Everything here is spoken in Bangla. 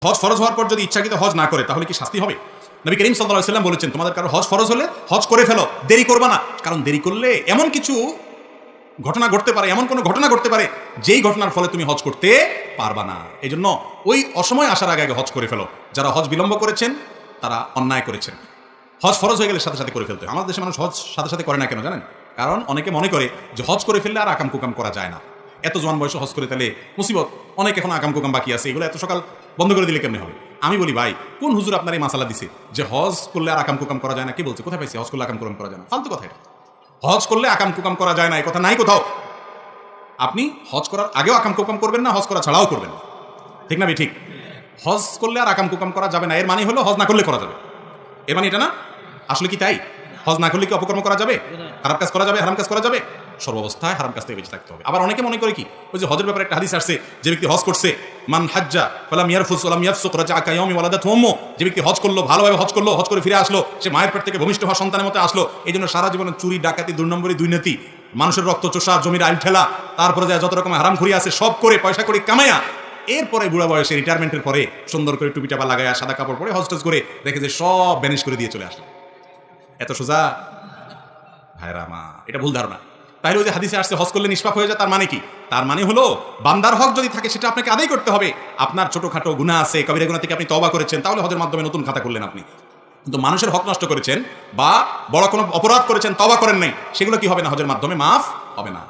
হজ ফরজ হওয়ার পর যদি ইচ্ছাকৃত হজ না করে তাহলে কি শাস্তি হবে? নবী করিম সাল্লাল্লাহু আলাইহি ওয়াসাল্লাম বলেছেন, তোমাদের কারো হজ ফরজ হলে হজ করে ফেলো, দেরি করবা না। কারণ দেরি করলে এমন কিছু ঘটনা ঘটতে পারে, এমন কোনো ঘটনা ঘটতে পারে যেই ঘটনার ফলে তুমি হজ করতে পারবা না। এই জন্য ওই অসময় আসার আগে আগে হজ করে ফেলো। যারা হজ বিলম্ব করেছেন তারা অন্যায় করেছেন। হজ ফরজ হয়ে গেলে সাথে সাথে করে ফেলতে হয়। আমাদের দেশে মানুষ হজ সাথে সাথে করে না কেন জানেন? কারণ অনেকে মনে করে যে হজ করে ফেললে আর আকাম কুকাম করা যায় না, এত জোয়ান বয়সে হজ করে তাহলে মুসিবত, অনেক এখন আকাম কুকাম বাকি আছে, এগুলো এত সকাল বন্ধ করে দিলে কেমনে হবে? আমি বলি ভাই, কোন হুজুর আপনার এই মাসালা দিছে যে হজ করলে আর আকাম কুকাম করা যায় না? কি বলছে? কোথায় পাইছে হজ করলে আকাম কুকাম করা যায় না? ফালতু কথা এটা। হজ করলে আকাম কুকাম করা যায় না এই কথা নাই কোথাও। আপনি হজ করার আগেও আকাম কুকাম করবেন না, হজ করা ছাড়াও করবেন না, ঠিক না? ঠিক। হজ করলে আর আকাম কুকাম করা যাবে না এর মানে হলো হজ না করলে করা যাবে, এর মানে এটা না? আসলে কি তাই? হজ না করলে কি অপকর্ম করা যাবে, খারাপ কাজ করা যাবে, হারাম কাজ করা যাবে? সর্বাবস্থায় হারাম কাজ থেকে বেঁচে থাকতে হবে। আবার অনেকে মনে করে কি, ওই যে হজের ব্যাপারে একটা হাদিস আসছে, যে ব্যক্তি হজ করছে, মান হাজ্জা ফালাম ইয়ারফুস ওয়ালাম ইয়াফসুক রাজা কায়াউমি ওয়ালাদাতহু উম্মু, যে ব্যক্তি হজ করলো, ভালোভাবে হজ করলো, হজ করে ফিরে আসলো, সে মায়ের পেট থেকে ভূমিষ্ঠ হওয়া সন্তানের মতো আসলো। এই জন্য সারা জীবনে চুরি, ডাকাতি, দুর্নম্বরী, দুর্নীতি, মানুষের রক্ত চোষা, জমির আইল ঠেলা, তারপরে যত রকমের হারাম ঘুরি আছে সব করে পয়সা করে কামায়া এরপরে বুড়া বয়সে রিটায়ারমেন্টের পরে সুন্দর করে টুপি টাপা লাগায়া সাদা কাপড় পরে হজ টজ করে দেখে যে সব ব্যানিশ করে দিয়ে চলে আসলো। এত সোজা? ভাইরা মা, এটা ভুল ধারণা। তাহলে ওই যে হাদিসে আসছে হজ করলে নিষ্পাপ হয়ে যায়, তার মানে কি? তার মানে হলো বান্দার হক যদি থাকে সেটা আপনাকে আদায় করতে হবে। আপনার ছোটখাটো গুনাহ আছে, কবিরা গুনাহ থেকে আপনি তওবা করেছেন, তাহলে হজের মাধ্যমে নতুন খাতা করলেন আপনি। কিন্তু মানুষের হক নষ্ট করেছেন বা বড় কোনো অপরাধ করেছেন, তওবা করেন নাই, সেগুলো কি হবে না? হজের মাধ্যমে মাফ হবে না।